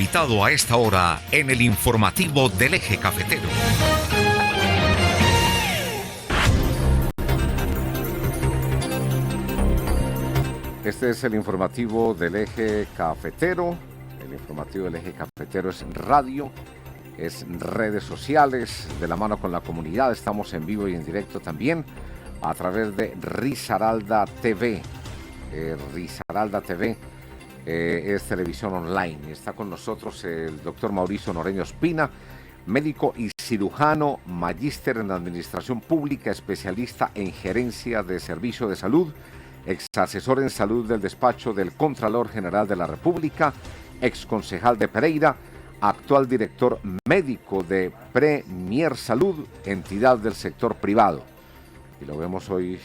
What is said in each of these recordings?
invitado a esta hora en el informativo del Eje Cafetero. Este es el informativo del Eje Cafetero. El informativo del Eje Cafetero es radio, es redes sociales, de la mano con la comunidad. Estamos en vivo y en directo también a través de Risaralda TV. Risaralda TV es televisión online. Está con nosotros el doctor Mauricio Noreño Espina, médico y cirujano, magíster en administración pública, especialista en gerencia de servicio de salud, ex asesor en salud del despacho del Contralor General de la República, ex concejal de Pereira, actual director médico de Premier Salud, entidad del sector privado. Y lo vemos hoy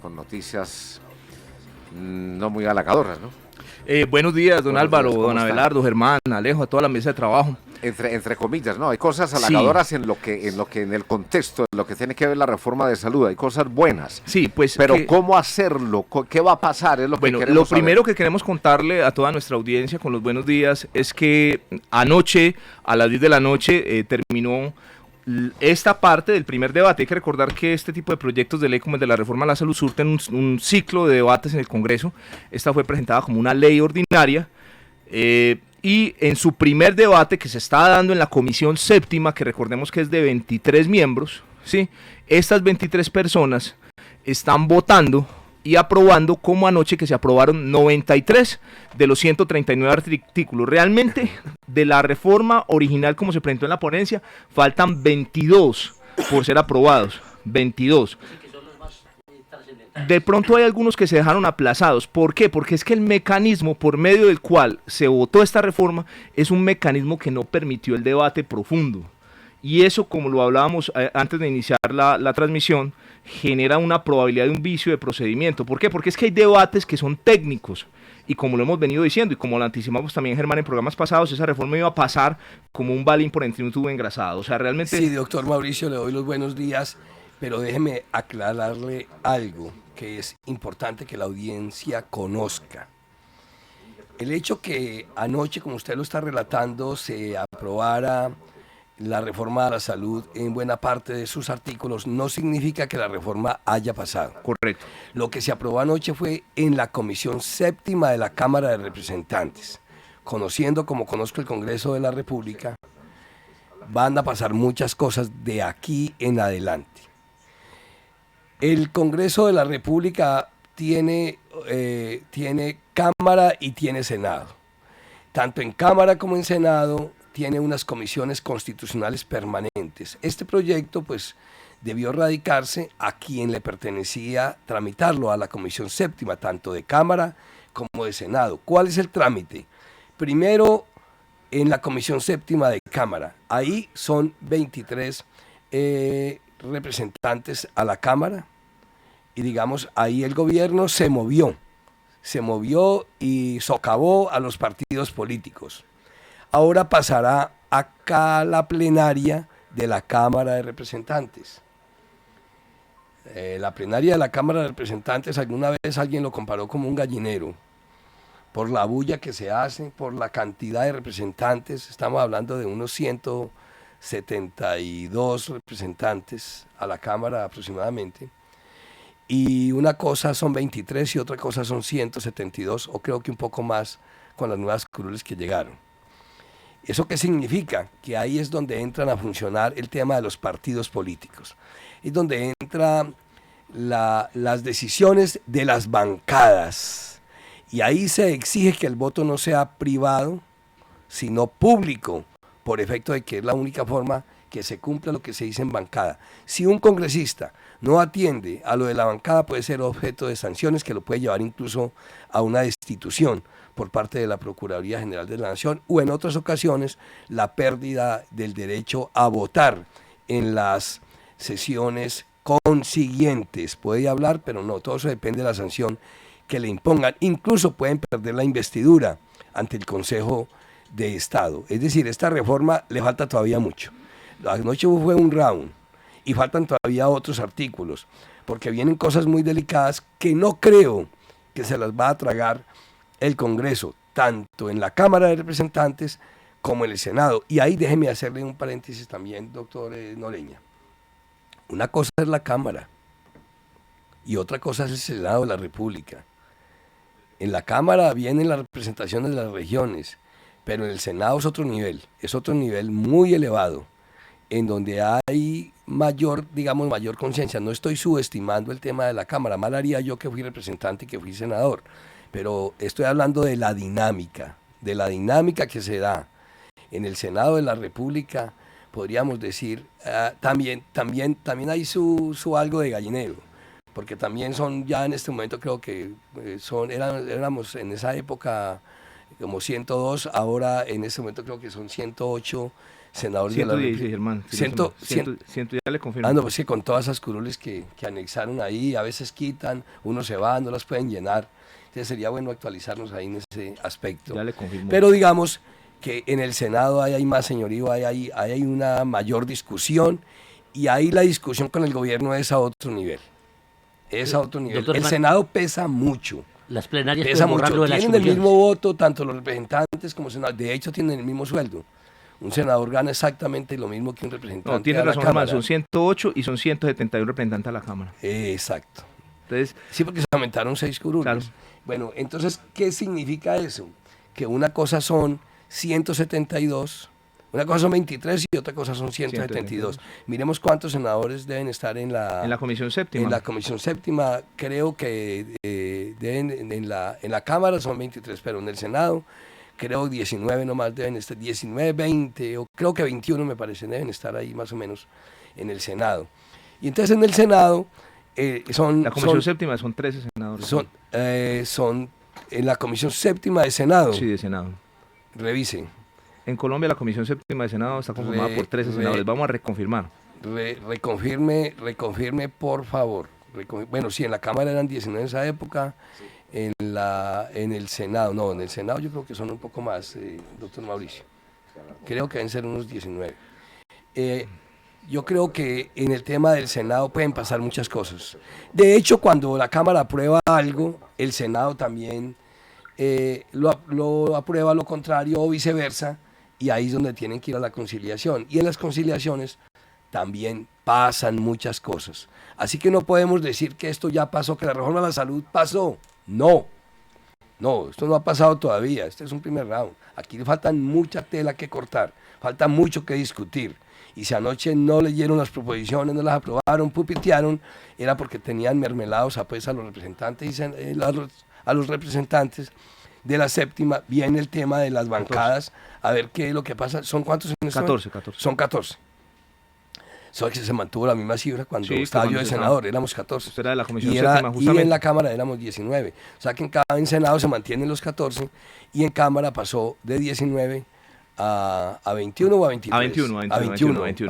con noticias no muy halagadoras, ¿no? Buenos días, don Álvaro, días, don Abelardo, Germán, Alejo, a toda la mesa de trabajo. Entre comillas, ¿no? Hay cosas halagadoras sí. en el contexto, en lo que tiene que ver la reforma de salud, hay cosas buenas. Sí, pues. Pero ¿cómo hacerlo? ¿Qué va a pasar? Es lo que queremos lo primero saber. que queremos contarle a toda nuestra audiencia con los buenos días es que anoche, a las 10 de la noche, terminó esta parte del primer debate. Hay que recordar que este tipo de proyectos de ley como el de la reforma a la salud surten un ciclo de debates en el Congreso. Esta fue presentada como una ley ordinaria y en su primer debate que se está dando en la Comisión Séptima, que recordemos que es de 23 miembros, ¿sí? Estas 23 personas están votando y aprobando, como anoche que se aprobaron 93 de los 139 artículos. Realmente, de la reforma original como se presentó en la ponencia, faltan 22 por ser aprobados, 22. De pronto hay algunos que se dejaron aplazados. ¿Por qué? Porque es que el mecanismo por medio del cual se votó esta reforma es un mecanismo que no permitió el debate profundo. Y eso, como lo hablábamos antes de iniciar la transmisión, genera una probabilidad de un vicio de procedimiento. ¿Por qué? Porque es que hay debates que son técnicos. Y como lo hemos venido diciendo, y como lo anticipamos también, Germán, en programas pasados, esa reforma iba a pasar como un balín por entre un tubo engrasado. O sea, realmente... Sí, doctor Mauricio, le doy los buenos días, pero déjeme aclararle algo que es importante que la audiencia conozca. El hecho que anoche, como usted lo está relatando, se aprobara la reforma a la salud en buena parte de sus artículos, no significa que la reforma haya pasado. Correcto. Lo que se aprobó anoche fue en la Comisión Séptima de la Cámara de Representantes. Conociendo como conozco el Congreso de la República, van a pasar muchas cosas de aquí en adelante. El Congreso de la República tiene Cámara y tiene Senado. Tanto en Cámara como en Senado tiene unas comisiones constitucionales permanentes. Este proyecto, pues, debió radicarse a quien le pertenecía tramitarlo, a la Comisión Séptima, tanto de Cámara como de Senado. ¿Cuál es el trámite? Primero, en la Comisión Séptima de Cámara. Ahí son 23 representantes a la Cámara y, digamos, ahí el gobierno se movió y socavó a los partidos políticos. Ahora pasará acá a la plenaria de la Cámara de Representantes. La plenaria de la Cámara de Representantes, alguna vez alguien lo comparó como un gallinero, por la bulla que se hace, por la cantidad de representantes. Estamos hablando de unos 172 representantes a la Cámara aproximadamente. Y una cosa son 23 y otra cosa son 172, o creo que un poco más con las nuevas curules que llegaron. ¿Eso qué significa? Que ahí es donde entran a funcionar el tema de los partidos políticos. Es donde entran las decisiones de las bancadas. Y ahí se exige que el voto no sea privado, sino público, por efecto de que es la única forma que se cumpla lo que se dice en bancada. Si un congresista no atiende a lo de la bancada, puede ser objeto de sanciones que lo puede llevar incluso a una destitución por parte de la Procuraduría General de la Nación, o en otras ocasiones la pérdida del derecho a votar en las sesiones consiguientes. Puede hablar, pero no, todo eso depende de la sanción que le impongan. Incluso pueden perder la investidura ante el Consejo de Estado. Es decir, esta reforma le falta todavía mucho. Anoche fue un round y faltan todavía otros artículos, porque vienen cosas muy delicadas que no creo que se las va a tragar el Congreso, tanto en la Cámara de Representantes como en el Senado. Y ahí déjeme hacerle un paréntesis también, doctor Noreña. Una cosa es la Cámara y otra cosa es el Senado de la República. En la Cámara vienen las representaciones de las regiones, pero en el Senado es otro nivel muy elevado, en donde hay mayor conciencia. No estoy subestimando el tema de la Cámara, mal haría yo que fui representante y que fui senador, pero estoy hablando de la dinámica que se da en el Senado de la República. Podríamos decir, también hay su algo de gallinero, porque también son ya en este momento creo que éramos en esa época como 102, ahora en este momento creo que son 108 senadores 116, de la hermano. República. 100, ya le confirmo. No, pues que con todas esas curules que anexaron ahí, a veces quitan, uno se va, no las pueden llenar. Entonces sería bueno actualizarnos ahí en ese aspecto. Ya le confirmo. Pero digamos que en el Senado hay más señorío, hay una mayor discusión, y ahí la discusión con el gobierno es a otro nivel. Doctor El Man, Senado pesa mucho. las plenarias Pesa pueden borrarlo mucho. de las Tienen el comisiones. mismo voto, tanto los representantes como senadores. De hecho, tienen el mismo sueldo. Un senador gana exactamente lo mismo que un representante. No, tiene de la razón, hermano, Cámara. son 108 y son 171 representantes a la Cámara. Exacto. Entonces, Sí, porque se aumentaron 6 curules. Claro. Bueno, entonces, ¿qué significa eso? Que una cosa son 172, una cosa son 23 y otra cosa son 172. Miremos cuántos senadores deben estar en la Comisión Séptima. En la Comisión Séptima, creo que deben, en la Cámara son 23, pero en el Senado creo 19 nomás deben estar, 19, 20, o creo que 21 me parece, deben estar ahí más o menos en el Senado. Y entonces en el Senado La Comisión Séptima son 13 senadores. son en la Comisión Séptima de Senado. Sí, de Senado. Revisen. En Colombia la Comisión Séptima de Senado está conformada por 13 senadores. Vamos a reconfirmar. Reconfirme, por favor. Bueno, sí, en la Cámara eran 19 en esa época. En el Senado, no, en el Senado yo creo que son un poco más, doctor Mauricio. Creo que deben ser unos 19. Yo creo que en el tema del Senado pueden pasar muchas cosas. De hecho, cuando la Cámara aprueba algo, el Senado también lo aprueba lo contrario o viceversa, y ahí es donde tienen que ir a la conciliación. Y en las conciliaciones también pasan muchas cosas. Así que no podemos decir que esto ya pasó, que la reforma a la salud pasó. No, esto no ha pasado todavía. Este es un primer round. Aquí le faltan mucha tela que cortar, falta mucho que discutir. Y si anoche no leyeron las proposiciones, no las aprobaron, pupitearon, era porque tenían mermelados a los representantes a los representantes de la Séptima. Viene el tema de las bancadas, a ver qué es lo que pasa. ¿Son cuántos en este momento? 14. Son 14. Solo que se mantuvo la misma cifra cuando estaba yo de senador, éramos 14. Usted era de la Comisión Y Séptima, justamente. en la Cámara éramos 19. O sea que en Senado se mantienen los 14 y en Cámara pasó de 19 a 21 o a 23. A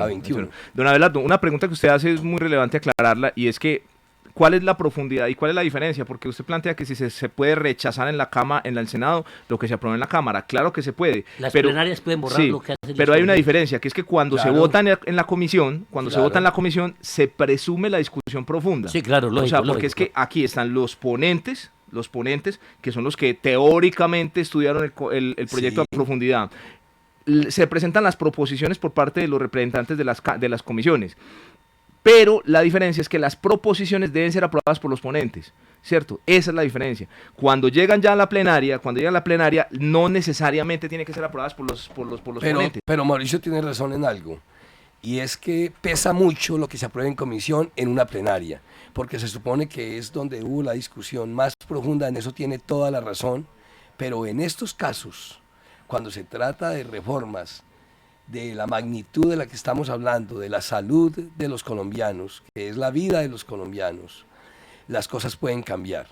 21. Don Abelardo, una pregunta que usted hace es muy relevante aclararla, y es que ¿cuál es la profundidad y cuál es la diferencia? Porque usted plantea que si se puede rechazar en el Senado lo que se aprueba en la Cámara. Claro que se puede. Las plenarias pueden borrar lo que hacen. Pero hay una diferencia, que es que cuando se vota en la comisión, se presume la discusión profunda. Sí, claro, lógico. O sea, porque es que aquí están los ponentes, que son los que teóricamente estudiaron el proyecto a profundidad. Se presentan las proposiciones por parte de los representantes de las comisiones. Pero la diferencia es que las proposiciones deben ser aprobadas por los ponentes, ¿cierto? Esa es la diferencia. Cuando llegan ya a la plenaria, no necesariamente tiene que ser aprobadas por los ponentes. Pero Mauricio tiene razón en algo, y es que pesa mucho lo que se apruebe en comisión en una plenaria, porque se supone que es donde hubo la discusión más profunda, en eso tiene toda la razón, pero en estos casos, cuando se trata de reformas de la magnitud de la que estamos hablando, de la salud de los colombianos, que es la vida de los colombianos, las cosas pueden cambiar.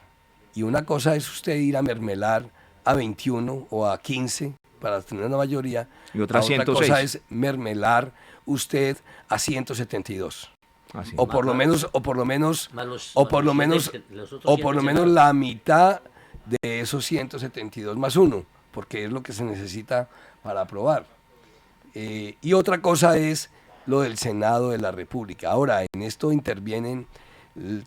Y una cosa es usted ir a mermelar a 21 o a 15 para tener una mayoría, y otra 106. Otra cosa es mermelar usted a 172. Así. O por lo menos la mitad de esos 172 más uno, porque es lo que se necesita para aprobar. Y otra cosa es lo del Senado de la República. Ahora, en esto intervienen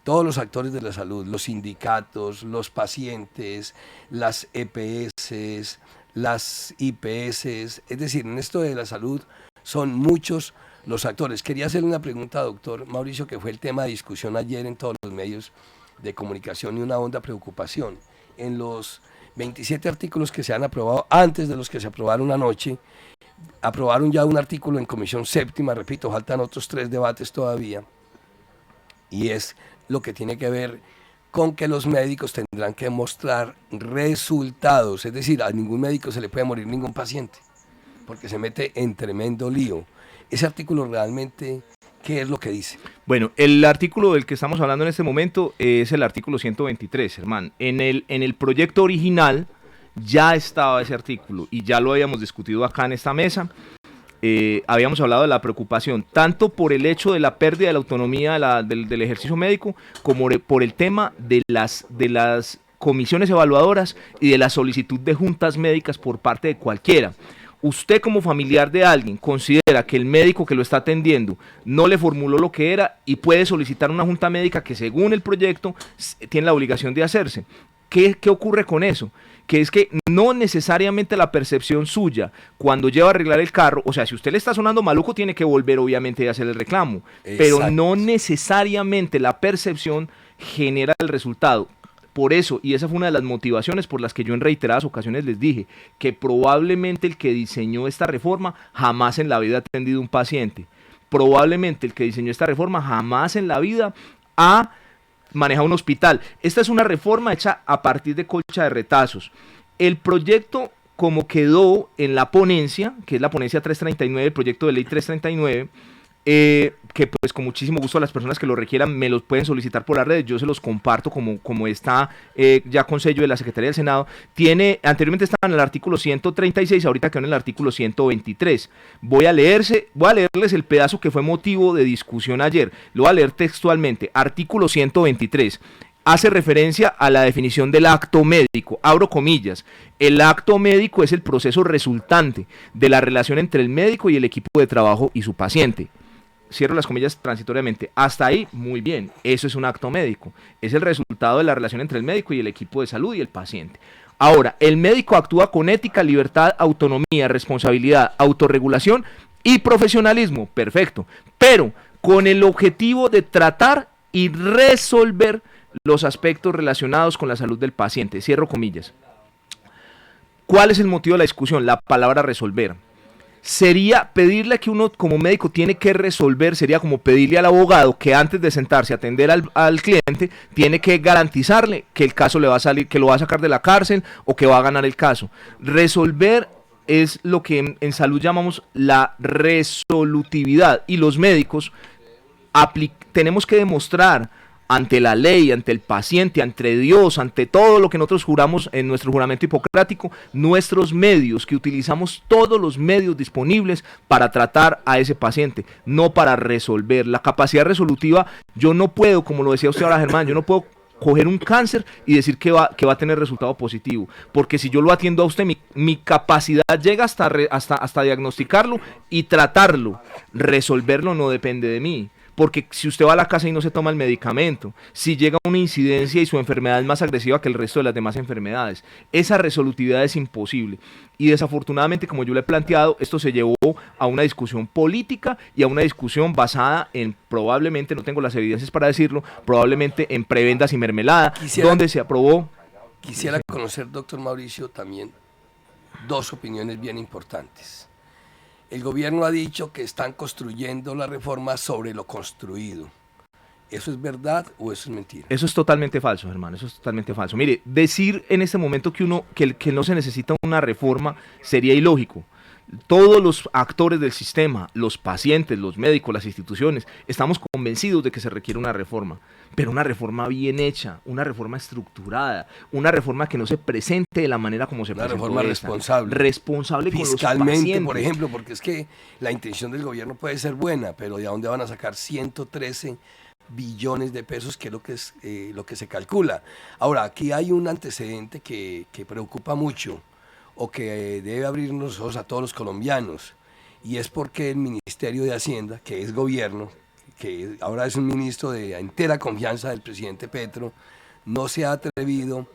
todos los actores de la salud, los sindicatos, los pacientes, las EPS, las IPS, es decir, en esto de la salud son muchos los actores. Quería hacerle una pregunta, doctor Mauricio, que fue el tema de discusión ayer en todos los medios de comunicación y una honda preocupación. En los 27 artículos que se han aprobado antes de los que se aprobaron anoche, aprobaron ya un artículo en comisión séptima, repito, faltan otros 3 debates todavía, y es lo que tiene que ver con que los médicos tendrán que mostrar resultados, es decir, a ningún médico se le puede morir ningún paciente, porque se mete en tremendo lío. Ese artículo realmente, ¿qué es lo que dice? Bueno, el artículo del que estamos hablando en este momento es el artículo 123, hermano. En el proyecto original ya estaba ese artículo y ya lo habíamos discutido acá en esta mesa. Habíamos hablado de la preocupación tanto por el hecho de la pérdida de la autonomía del ejercicio médico como por el tema de las comisiones evaluadoras y de la solicitud de juntas médicas por parte de cualquiera. Usted como familiar de alguien considera que el médico que lo está atendiendo no le formuló lo que era y puede solicitar una junta médica que según el proyecto tiene la obligación de hacerse. ¿Qué ocurre con eso? Que es que no necesariamente la percepción suya cuando lleva a arreglar el carro, o sea, si usted le está sonando maluco tiene que volver obviamente a hacer el reclamo, pero no necesariamente la percepción genera el resultado. Por eso, y esa fue una de las motivaciones por las que yo en reiteradas ocasiones les dije que probablemente el que diseñó esta reforma jamás en la vida ha atendido un paciente. Probablemente el que diseñó esta reforma jamás en la vida ha manejado un hospital. Esta es una reforma hecha a partir de colcha de retazos. El proyecto como quedó en la ponencia, que es la ponencia 339, el proyecto de ley 339, que pues con muchísimo gusto a las personas que lo requieran me los pueden solicitar por las redes, yo se los comparto como está ya con sello de la Secretaría del Senado. Anteriormente estaba en el artículo 136, ahorita quedó en el artículo 123. Voy a leerles el pedazo que fue motivo de discusión ayer, lo voy a leer textualmente. Artículo 123. Hace referencia a la definición del acto médico, abro comillas, el acto médico es el proceso resultante de la relación entre el médico y el equipo de trabajo y su paciente. Cierro las comillas transitoriamente. Hasta ahí, muy bien, eso es un acto médico, es el resultado de la relación entre el médico y el equipo de salud y el paciente. Ahora, el médico actúa con ética, libertad, autonomía, responsabilidad, autorregulación y profesionalismo, perfecto, pero con el objetivo de tratar y resolver los aspectos relacionados con la salud del paciente. Cierro comillas. ¿Cuál es el motivo de la discusión? La palabra resolver. Sería pedirle que uno como médico tiene que resolver, sería como pedirle al abogado que antes de sentarse a atender al cliente, tiene que garantizarle que el caso le va a salir, que lo va a sacar de la cárcel o que va a ganar el caso. Resolver es lo que en salud llamamos la resolutividad, y los médicos tenemos que demostrar ante la ley, ante el paciente, ante Dios, ante todo lo que nosotros juramos en nuestro juramento hipocrático, nuestros medios, que utilizamos todos los medios disponibles para tratar a ese paciente, no para resolver. La capacidad resolutiva, yo no puedo, como lo decía usted ahora, Germán, yo no puedo coger un cáncer y decir que va a tener resultado positivo, porque si yo lo atiendo a usted, mi capacidad llega hasta diagnosticarlo y tratarlo. Resolverlo no depende de mí. Porque si usted va a la casa y no se toma el medicamento, si llega una incidencia y su enfermedad es más agresiva que el resto de las demás enfermedades, esa resolutividad es imposible. Y desafortunadamente, como yo le he planteado, esto se llevó a una discusión política y a una discusión basada en, probablemente, no tengo las evidencias para decirlo, probablemente en prebendas y mermelada, donde se aprobó. Quisiera conocer, doctor Mauricio, también dos opiniones bien importantes. El gobierno ha dicho que están construyendo la reforma sobre lo construido. ¿Eso es verdad o eso es mentira? Eso es totalmente falso, hermano, eso es totalmente falso. Mire, decir en este momento que no se necesita una reforma sería ilógico. Todos los actores del sistema, los pacientes, los médicos, las instituciones, estamos convencidos de que se requiere una reforma, pero una reforma bien hecha, una reforma estructurada, una reforma que no se presente de la manera como se presentó. Una reforma responsable con los fiscalmente, por ejemplo, porque es que la intención del gobierno puede ser buena, pero ¿de dónde van a sacar 113 billones de pesos, que es lo que se calcula? Ahora, aquí hay un antecedente que preocupa mucho, o que debe abrirnos los ojos a todos los colombianos, y es porque el Ministerio de Hacienda, que es gobierno, que ahora es un ministro de entera confianza del presidente Petro, no se ha atrevido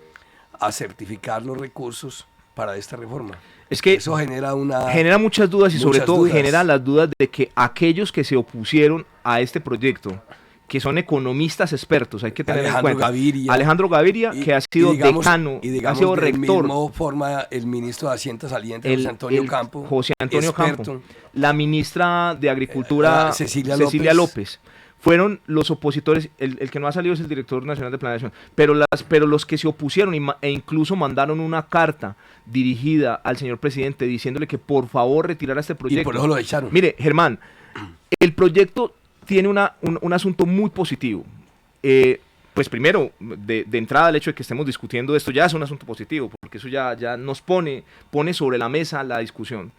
a certificar los recursos para esta reforma. Es que eso genera muchas dudas y sobre muchas todo dudas. genera las dudas de que aquellos que se opusieron a este proyecto, que son economistas expertos, hay que tener en cuenta. Alejandro Gaviria, que ha sido decano, ha sido rector. De misma forma, el ministro de Hacienda saliente, José Antonio Campo, la ministra de Agricultura, Cecilia López. Fueron los opositores, el que no ha salido es el director nacional de planeación, pero los que se opusieron e incluso mandaron una carta dirigida al señor presidente diciéndole que por favor retirara este proyecto. Y por eso lo echaron. Mire, Germán, el proyecto tiene un asunto muy positivo. Pues primero, de entrada, el hecho de que estemos discutiendo esto ya es un asunto positivo, porque eso ya nos pone sobre la mesa la discusión.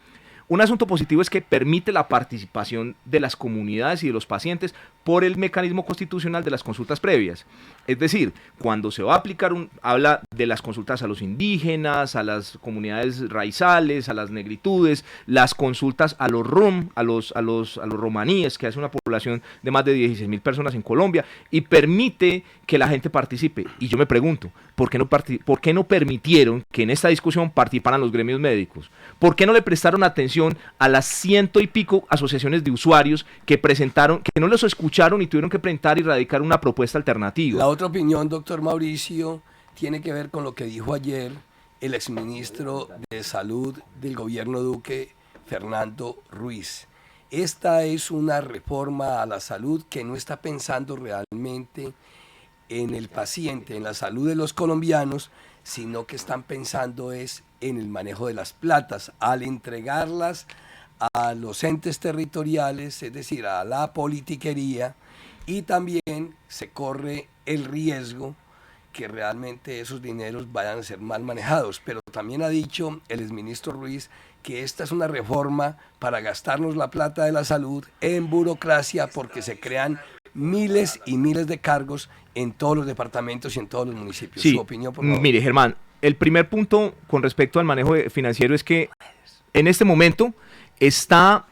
Un asunto positivo es que permite la participación de las comunidades y de los pacientes por el mecanismo constitucional de las consultas previas. Es decir, cuando se va a aplicar, habla de las consultas a los indígenas, a las comunidades raizales, a las negritudes, las consultas a los rom, a los romaníes, que es una población de más de 16.000 personas en Colombia, y permite que la gente participe. Y yo me pregunto, ¿por qué no permitieron que en esta discusión participaran los gremios médicos? ¿Por qué no le prestaron atención a las 100 y pico asociaciones de usuarios que presentaron, que no los escucharon y tuvieron que presentar y radicar una propuesta alternativa? La otra opinión, doctor Mauricio, tiene que ver con lo que dijo ayer el exministro de Salud del gobierno Duque, Fernando Ruiz. Esta es una reforma a la salud que no está pensando realmente en el paciente, en la salud de los colombianos, sino que están pensando es en el manejo de las platas, al entregarlas a los entes territoriales, es decir, a la politiquería, y también se corre el riesgo que realmente esos dineros vayan a ser mal manejados. Pero también ha dicho el exministro Ruiz que esta es una reforma para gastarnos la plata de la salud en burocracia, porque se crean miles y miles de cargos en todos los departamentos y en todos los municipios. Sí, su opinión, por favor. Mire, Germán, el primer punto con respecto al manejo financiero es que en este momento está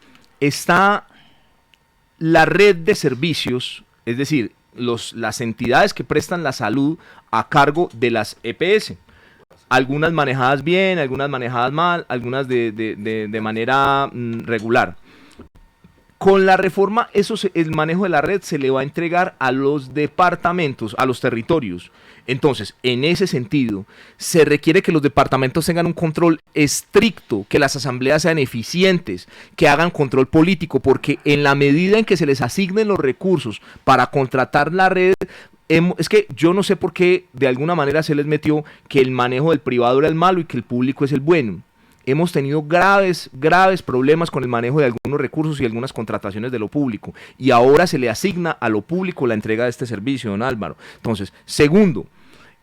la red de servicios, es decir, las entidades que prestan la salud a cargo de las EPS. Algunas manejadas bien, algunas manejadas mal, algunas de manera regular. Con la reforma, el manejo de la red se le va a entregar a los departamentos, a los territorios. Entonces, en ese sentido, se requiere que los departamentos tengan un control estricto, que las asambleas sean eficientes, que hagan control político, porque en la medida en que se les asignen los recursos para contratar la red, es que yo no sé por qué de alguna manera se les metió que el manejo del privado era el malo y que el público es el bueno. Hemos tenido graves problemas con el manejo de algunos recursos y algunas contrataciones de lo público, y ahora se le asigna a lo público la entrega de este servicio, don Álvaro. Entonces, segundo,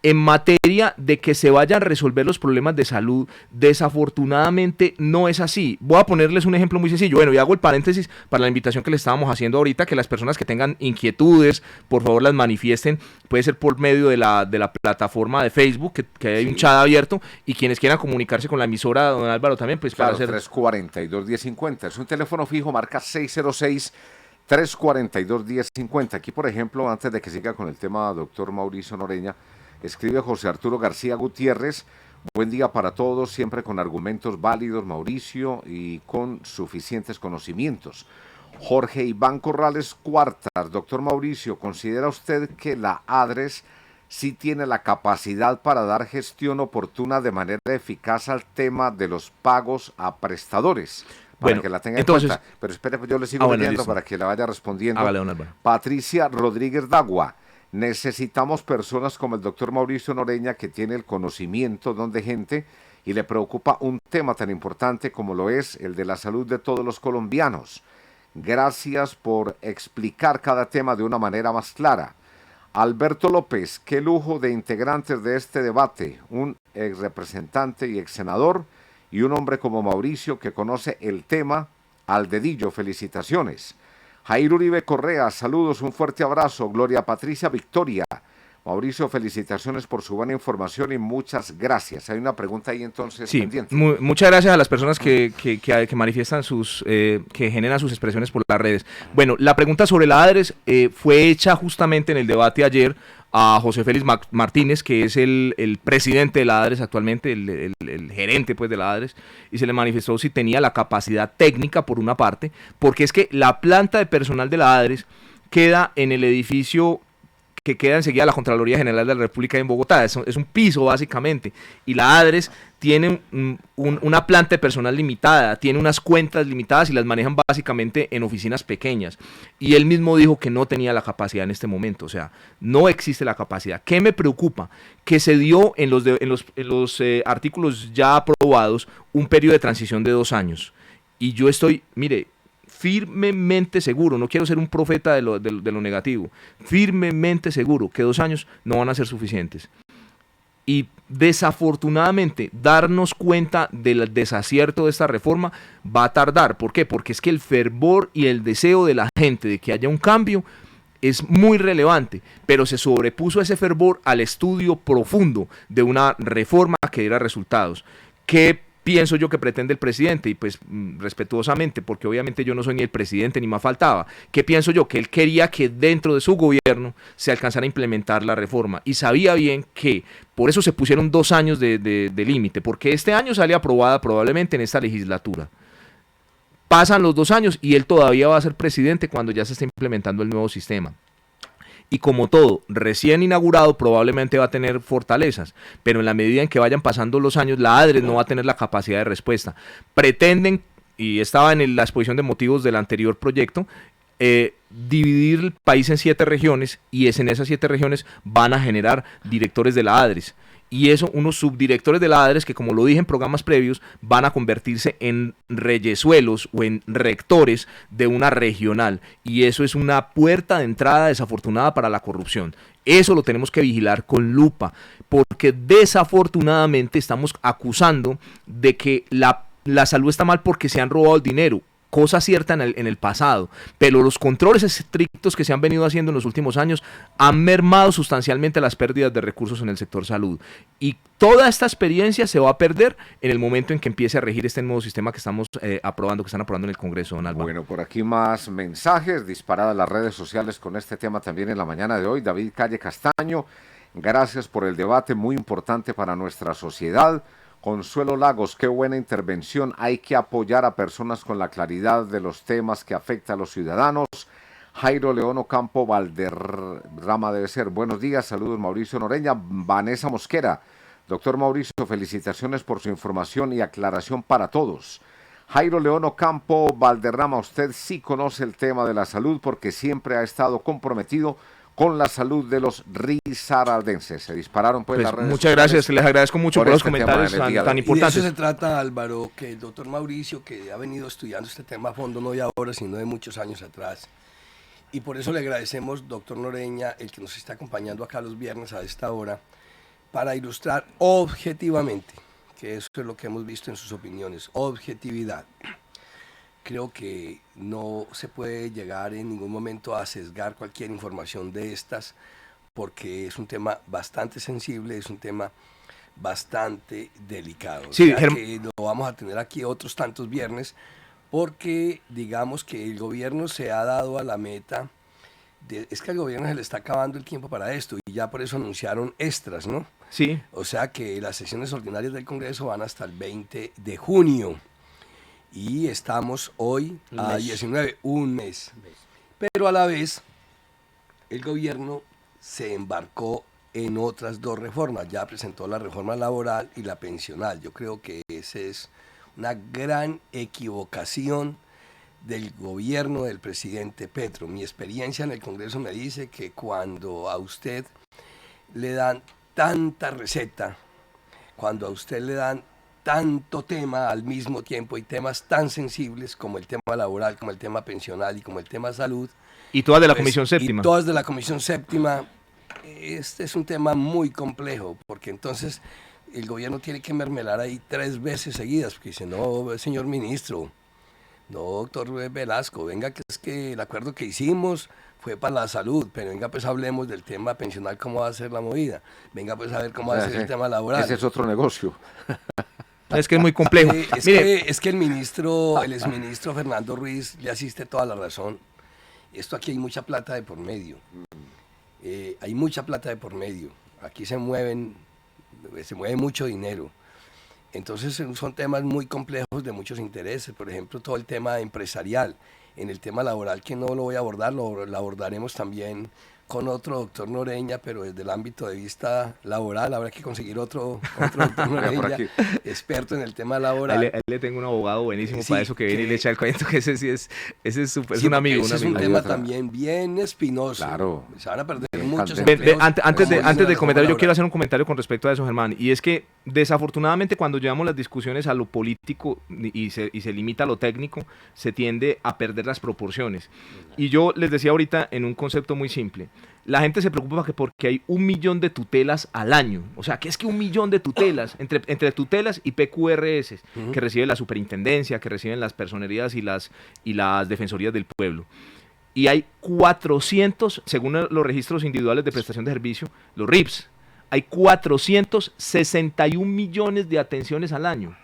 en materia de que se vayan a resolver los problemas de salud, desafortunadamente no es así. Voy a ponerles un ejemplo muy sencillo. Bueno, y hago el paréntesis para la invitación que le estábamos haciendo ahorita, que las personas que tengan inquietudes, por favor las manifiesten. Puede ser por medio de la plataforma de Facebook, que hay un chat abierto, y quienes quieran comunicarse con la emisora, don Álvaro, también, pues claro, para hacer... 342-1050. Es un teléfono fijo, marca 606-342-1050. Aquí, por ejemplo, antes de que siga con el tema, doctor Mauricio Noreña, escribe José Arturo García Gutiérrez: buen día para todos, siempre con argumentos válidos, Mauricio, y con suficientes conocimientos. Jorge Iván Corrales Cuartas: doctor Mauricio, ¿considera usted que la ADRES sí tiene la capacidad para dar gestión oportuna de manera eficaz al tema de los pagos a prestadores? Para bueno, que la tenga entonces, en cuenta. Pero espere, yo le sigo leyendo para que la vaya respondiendo. Hágale, don Álvaro. Patricia Rodríguez Dagua: necesitamos personas como el doctor Mauricio Noreña, que tiene el conocimiento don de gente y le preocupa un tema tan importante como lo es el de la salud de todos los colombianos. Gracias por explicar cada tema de una manera más clara. Alberto López: qué lujo de integrantes de este debate, un ex representante y ex senador, y un hombre como Mauricio que conoce el tema al dedillo. Felicitaciones. Jairo Uribe Correa: saludos, un fuerte abrazo. Gloria Patricia Victoria: Mauricio, felicitaciones por su buena información y muchas gracias. Hay una pregunta ahí entonces pendiente. Muchas gracias a las personas que manifiestan que generan sus expresiones por las redes. Bueno, la pregunta sobre la ADRES fue hecha justamente en el debate ayer a José Félix Martínez, que es el presidente de la ADRES actualmente, el gerente pues de la ADRES, y se le manifestó si tenía la capacidad técnica por una parte, porque es que la planta de personal de la ADRES queda en el edificio que queda enseguida la Contraloría General de la República en Bogotá, es un piso básicamente, y la ADRES tiene una planta de personal limitada, tiene unas cuentas limitadas y las manejan básicamente en oficinas pequeñas, y él mismo dijo que no tenía la capacidad en este momento, o sea, no existe la capacidad. ¿Qué me preocupa? Que se dio en los artículos ya aprobados un periodo de transición de 2 años, y yo estoy, mire, firmemente seguro, no quiero ser un profeta de lo negativo, firmemente seguro que 2 años no van a ser suficientes. Y desafortunadamente darnos cuenta del desacierto de esta reforma va a tardar. ¿Por qué? Porque es que el fervor y el deseo de la gente de que haya un cambio es muy relevante, pero se sobrepuso ese fervor al estudio profundo de una reforma que diera resultados. ¿Qué pienso yo que pretende el presidente? Y pues respetuosamente, porque obviamente yo no soy ni el presidente ni más faltaba, ¿qué pienso yo? Que él quería que dentro de su gobierno se alcanzara a implementar la reforma, y sabía bien que por eso se pusieron 2 años de límite, porque este año sale aprobada probablemente en esta legislatura. Pasan los 2 años y él todavía va a ser presidente cuando ya se esté implementando el nuevo sistema. Y como todo, recién inaugurado probablemente va a tener fortalezas, pero en la medida en que vayan pasando los años, la ADRES no va a tener la capacidad de respuesta. Pretenden, y estaba en la exposición de motivos del anterior proyecto, dividir el país en 7 regiones, y en esas 7 regiones van a generar directores de la ADRES. Y eso, unos subdirectores de la ADRES que, como lo dije en programas previos, van a convertirse en reyesuelos o en rectores de una regional. Y eso es una puerta de entrada desafortunada para la corrupción. Eso lo tenemos que vigilar con lupa, porque desafortunadamente estamos acusando de que la salud está mal porque se han robado el dinero. Cosa cierta en el pasado, pero los controles estrictos que se han venido haciendo en los últimos años han mermado sustancialmente las pérdidas de recursos en el sector salud, y toda esta experiencia se va a perder en el momento en que empiece a regir este nuevo sistema que estamos aprobando, que están aprobando en el Congreso, don Álvaro. Bueno, por aquí más mensajes disparadas las redes sociales con este tema también en la mañana de hoy. David Calle Castaño, gracias por el debate, muy importante para nuestra sociedad. Consuelo Lagos, qué buena intervención, hay que apoyar a personas con la claridad de los temas que afectan a los ciudadanos. Jairo León Ocampo Valderrama debe ser, buenos días, saludos Mauricio Noreña. Vanessa Mosquera, doctor Mauricio, felicitaciones por su información y aclaración para todos. Jairo León Ocampo Valderrama, usted sí conoce el tema de la salud porque siempre ha estado comprometido con la salud de los risaraldenses. Se dispararon pues las redes muchas sociales. gracias, les agradezco mucho por los comentarios tan importantes. Y de eso se trata, Álvaro, que el doctor Mauricio, que ha venido estudiando este tema a fondo, no de ahora, sino de muchos años atrás. Y por eso le agradecemos, doctor Noreña, el que nos está acompañando acá los viernes a esta hora, para ilustrar objetivamente, que eso es lo que hemos visto en sus opiniones, objetividad. Creo que no se puede llegar en ningún momento a sesgar cualquier información de estas, porque es un tema bastante sensible, es un tema bastante delicado. Sí, o sea que lo vamos a tener aquí otros tantos viernes, porque digamos que el gobierno se ha dado a la meta, es que al gobierno se le está acabando el tiempo para esto, y ya por eso anunciaron extras, ¿no? Sí. O sea que las sesiones ordinarias del Congreso van hasta el 20 de junio. Y estamos hoy a 19, un mes. Pero a la vez, el gobierno se embarcó en otras 2 reformas. Ya presentó la reforma laboral y la pensional. Yo creo que esa es una gran equivocación del gobierno del presidente Petro. Mi experiencia en el Congreso me dice que cuando a usted le dan tanta receta, cuando a usted le dan tanto tema al mismo tiempo y temas tan sensibles como el tema laboral, como el tema pensional y como el tema salud. Y todas de la Comisión Séptima. Y todas de la Comisión Séptima. Este es un tema muy complejo, porque entonces el gobierno tiene que mermelar ahí 3 veces seguidas, porque dice, no, señor ministro, no, doctor Velasco, venga, que es que el acuerdo que hicimos fue para la salud, pero venga, pues hablemos del tema pensional, cómo va a ser la movida. Venga, pues a ver cómo va a ser el tema laboral. Ese es otro negocio. Es que es muy complejo. Es que el exministro Fernando Ruiz le asiste toda la razón. Esto aquí hay mucha plata de por medio. hay mucha plata de por medio. Aquí se mueve mucho dinero. Entonces son temas muy complejos de muchos intereses. Por ejemplo, todo el tema empresarial. En el tema laboral, que no lo voy a abordar, lo abordaremos también con otro doctor Noreña, pero desde el ámbito de vista laboral habrá que conseguir otro doctor Noreña, experto en el tema laboral. Ahí le tengo un abogado buenísimo para eso, que viene y le echa el cuento, que ese sí es un amigo. Ese es un tema también bien espinoso. Claro. Se van a perder muchos Antes del comentario, yo quiero hacer un comentario con respecto a eso, Germán, y es que desafortunadamente cuando llevamos las discusiones a lo político y se limita a lo técnico, se tiende a perder las proporciones. Y yo les decía ahorita en un concepto muy simple. La gente se preocupa porque hay 1 millón de tutelas al año. O sea, ¿qué es que 1 millón de tutelas? Entre tutelas y PQRS, que recibe la superintendencia, que reciben las personerías y las defensorías del pueblo. Y hay 400, según los registros individuales de prestación de servicio, los RIPS, hay 461 millones de atenciones al año.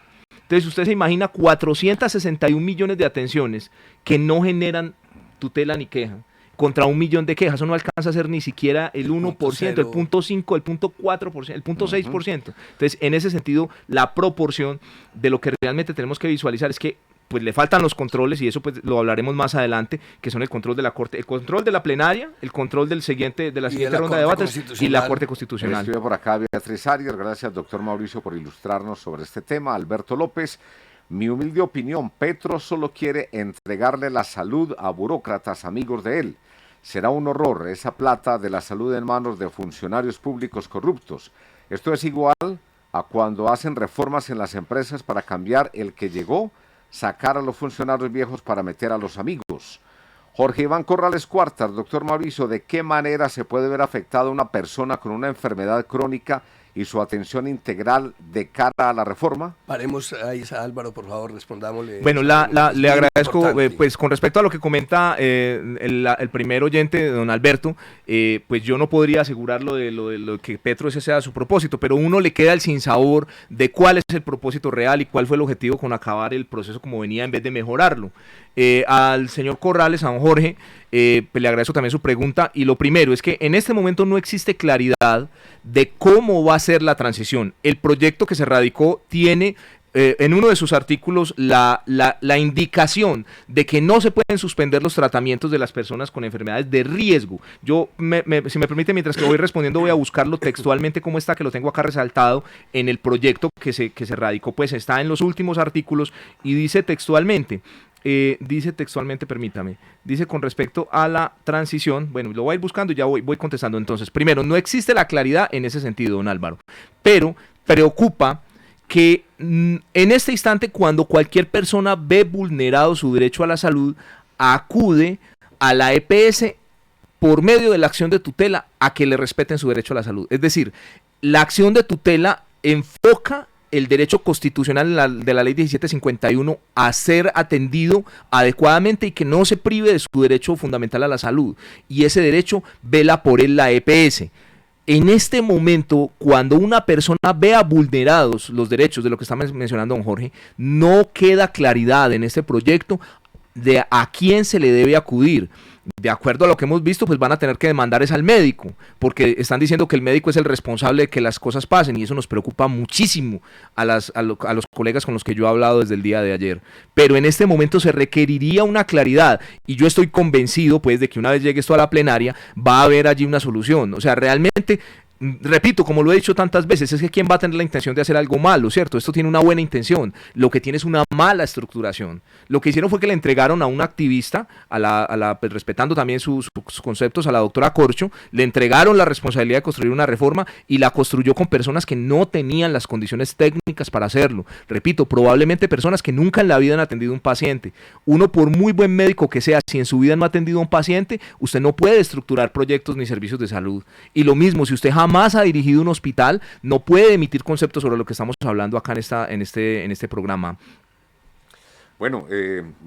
Entonces, usted se imagina 461 millones de atenciones que no generan tutela ni queja, contra 1 millón de quejas. Eso no alcanza a ser ni siquiera el 1%, el 0.5%, el 0.4%, el 0.6%. Entonces, en ese sentido, la proporción de lo que realmente tenemos que visualizar es que pues le faltan los controles, y eso pues lo hablaremos más adelante, que son el control de la Corte, el control de la plenaria, el control de la siguiente ronda de debates y la Corte Constitucional. Escribe por acá Beatriz Arias, gracias doctor Mauricio por ilustrarnos sobre este tema. Alberto López, mi humilde opinión, Petro solo quiere entregarle la salud a burócratas amigos de él. Será un horror esa plata de la salud en manos de funcionarios públicos corruptos. Esto es igual a cuando hacen reformas en las empresas para cambiar el que llegó, sacar a los funcionarios viejos para meter a los amigos. Jorge Iván Corrales Cuartas, doctor Mauricio, ¿de qué manera se puede ver afectada una persona con una enfermedad crónica y su atención integral de cara a la reforma? Paremos ahí, Álvaro, por favor, respondámosle. Bueno, le agradezco, pues con respecto a lo que comenta el primer oyente, don Alberto, pues yo no podría asegurar lo de que Petro ese sea su propósito, pero uno le queda el sinsabor de cuál es el propósito real y cuál fue el objetivo con acabar el proceso como venía en vez de mejorarlo. Al señor Corrales, a don Jorge, pues le agradezco también su pregunta, y lo primero es que en este momento no existe claridad de cómo va a ser la transición. El proyecto que se radicó tiene en uno de sus artículos la indicación de que no se pueden suspender los tratamientos de las personas con enfermedades de riesgo. Yo, si me permite, mientras que voy respondiendo, voy a buscarlo textualmente como está, que lo tengo acá resaltado en el proyecto que se radicó, pues está en los últimos artículos y dice textualmente, permítame, dice con respecto a la transición, bueno, lo voy a ir buscando y ya voy contestando. Entonces, primero, no existe la claridad en ese sentido, don Álvaro, pero preocupa que en este instante, cuando cualquier persona ve vulnerado su derecho a la salud, acude a la EPS por medio de la acción de tutela a que le respeten su derecho a la salud. Es decir, la acción de tutela enfoca el derecho constitucional de la ley 1751 a ser atendido adecuadamente y que no se prive de su derecho fundamental a la salud. Y ese derecho vela por él la EPS. En este momento, cuando una persona vea vulnerados los derechos de lo que está mencionando don Jorge, no queda claridad en este proyecto de a quién se le debe acudir. De acuerdo a lo que hemos visto, pues van a tener que demandar es al médico, porque están diciendo que el médico es el responsable de que las cosas pasen, y eso nos preocupa muchísimo a los colegas con los que yo he hablado desde el día de ayer. Pero en este momento se requeriría una claridad, y yo estoy convencido pues de que una vez llegue esto a la plenaria va a haber allí una solución. O sea, realmente, repito, como lo he dicho tantas veces, es que ¿quién va a tener la intención de hacer algo malo, cierto? Esto tiene una buena intención, lo que tiene es una mala estructuración. Lo que hicieron fue que le entregaron a una activista, pues, respetando también sus conceptos, a la doctora Corcho, le entregaron la responsabilidad de construir una reforma y la construyó con personas que no tenían las condiciones técnicas para hacerlo. Repito, probablemente personas que nunca en la vida han atendido a un paciente. Uno, por muy buen médico que sea, si en su vida no ha atendido a un paciente, usted no puede estructurar proyectos ni servicios de salud. Y lo mismo, si usted jamás ha dirigido un hospital, no puede emitir conceptos sobre lo que estamos hablando acá en este programa. Bueno,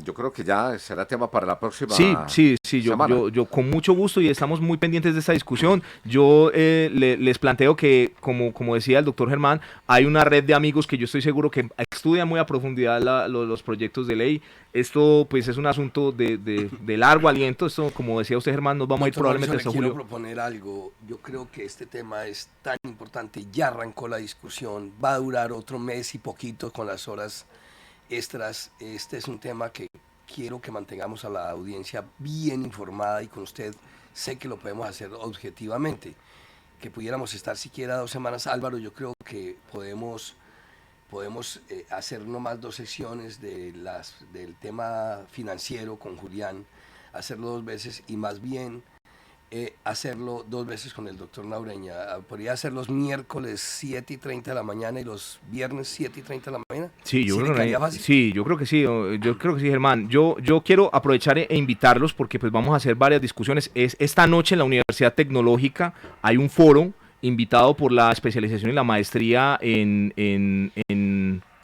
yo creo que ya será tema para la próxima Sí, semana. yo con mucho gusto y estamos muy pendientes de esta discusión. Yo les planteo que, como decía el doctor Germán, hay una red de amigos que yo estoy seguro que estudian muy a profundidad los proyectos de ley. Esto pues es un asunto de largo aliento. Esto, como decía usted, Germán, nos vamos a ir probablemente hasta julio. Quiero proponer algo. Yo creo que este tema es tan importante, ya arrancó la discusión, va a durar otro mes y poquito con las horas extras. Este es un tema que quiero que mantengamos a la audiencia bien informada, y con usted sé que lo podemos hacer objetivamente, que pudiéramos estar siquiera 2 semanas. Álvaro, yo creo que podemos hacer nomás 2 sesiones del tema financiero con Julián, hacerlo 2 veces, y más bien hacerlo 2 veces con el doctor Naureña. Podría ser los miércoles 7:30 de la mañana y los viernes 7:30 de la mañana. Sí, yo creo que sí, Germán. Yo quiero aprovechar e invitarlos porque pues vamos a hacer varias discusiones. Esta noche en la Universidad Tecnológica hay un foro invitado por la especialización y la maestría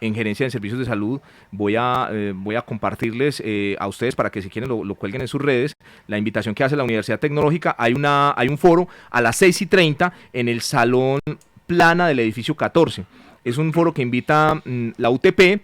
en gerencia de servicios de salud. Voy a compartirles a ustedes, para que si quieren lo cuelguen en sus redes, la invitación que hace la Universidad Tecnológica. Hay un foro a las 6:30 en el Salón Plana del edificio 14. Es un foro que invita la UTP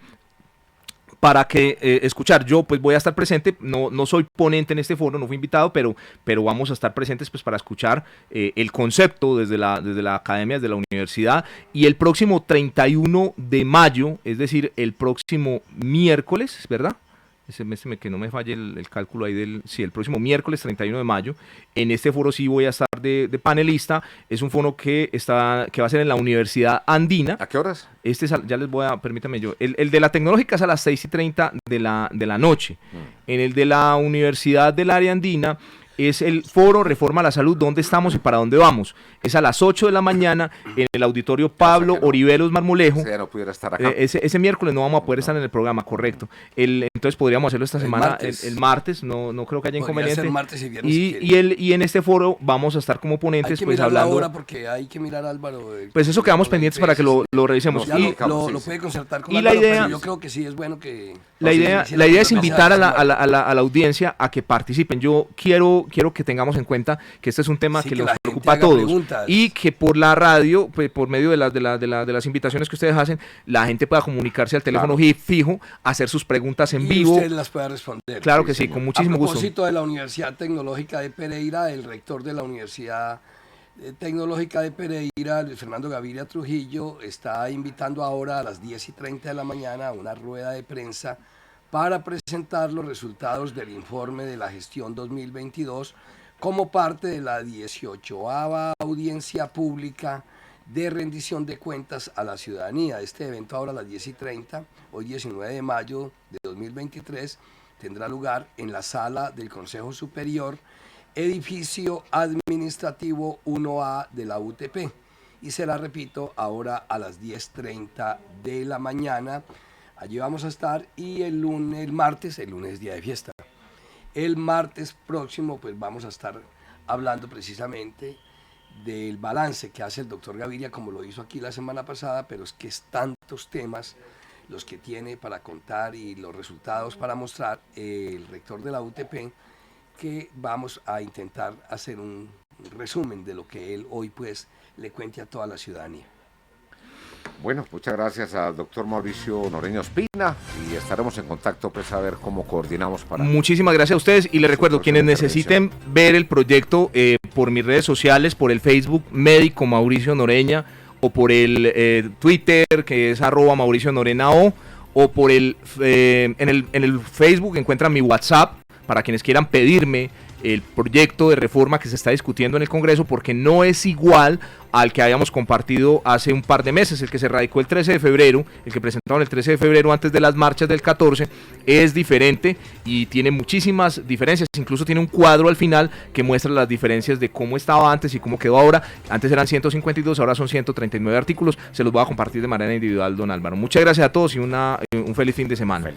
para que escuchar. Yo pues voy a estar presente, no soy ponente en este foro, no fui invitado, pero vamos a estar presentes pues para escuchar el concepto desde la academia, desde la universidad. Y el próximo 31 de mayo, es decir, el próximo miércoles, ¿verdad? Que no me falle el cálculo ahí el próximo miércoles 31 de mayo, en este foro sí voy a estar de panelista. Es un foro que va a ser en la Universidad Andina. ¿A qué horas? Ya les voy a, permítame yo, el de la Tecnológica es a las 6:30 de la noche. En el de la Universidad del Área Andina es el foro Reforma a la Salud, ¿dónde estamos y para dónde vamos? Es a las 8 de la mañana en el auditorio Pablo Oriveros Marmolejo. No pudiera estar acá. Ese miércoles no vamos a poder estar en el programa, correcto. Entonces podríamos hacerlo esta semana, el martes, no creo que haya inconveniente. Ser martes y viernes y en este foro vamos a estar como ponentes, hay que pues mirar hablando. La hora, porque hay que mirar, Álvaro. Pues eso quedamos pendientes para que lo revisemos. Lo puede concertar con y Álvaro, la idea, pero yo creo que sí es bueno que... La idea es invitar a la audiencia a que participen. Yo quiero que tengamos en cuenta que este es un tema que nos preocupa a todos, y que por la radio, pues, por medio de las invitaciones que ustedes hacen, la gente pueda comunicarse al teléfono fijo, hacer sus preguntas en vivo. Y usted las pueda responder. Claro que sí, con muchísimo gusto. A propósito de la Universidad Tecnológica de Pereira, el rector de la Universidad Tecnológica de Pereira, Luis Fernando Gaviria Trujillo, está invitando ahora a las 10:30 de la mañana a una rueda de prensa para presentar los resultados del informe de la gestión 2022 como parte de la 18ª audiencia pública de rendición de cuentas a la ciudadanía. Este evento ahora a las 10:30, hoy 19 de mayo de 2023, tendrá lugar en la sala del Consejo Superior, edificio administrativo 1A de la UTP, y será, repito, ahora a las 10:30 de la mañana. Allí vamos a estar, y el martes es día de fiesta. El martes próximo pues vamos a estar hablando precisamente del balance que hace el doctor Gaviria, como lo hizo aquí la semana pasada, pero es que es tantos temas los que tiene para contar y los resultados para mostrar el rector de la UTP, que vamos a intentar hacer un resumen de lo que él hoy pues le cuente a toda la ciudadanía. Bueno, muchas gracias al doctor Mauricio Noreña Ospina, y estaremos en contacto pues a ver cómo coordinamos para... Muchísimas gracias a ustedes, y les recuerdo, quienes necesiten ver el proyecto por mis redes sociales, por el Facebook Médico Mauricio Noreña, o por el Twitter, que es @MauricioNorenao, o por en el Facebook encuentran mi WhatsApp para quienes quieran pedirme el proyecto de reforma que se está discutiendo en el Congreso, porque no es igual al que habíamos compartido hace un par de meses, el que se radicó el 13 de febrero, el que presentaron el 13 de febrero antes de las marchas del 14, es diferente y tiene muchísimas diferencias, incluso tiene un cuadro al final que muestra las diferencias de cómo estaba antes y cómo quedó ahora. Antes eran 152, ahora son 139 artículos, se los voy a compartir de manera individual, don Álvaro. Muchas gracias a todos y un feliz fin de semana.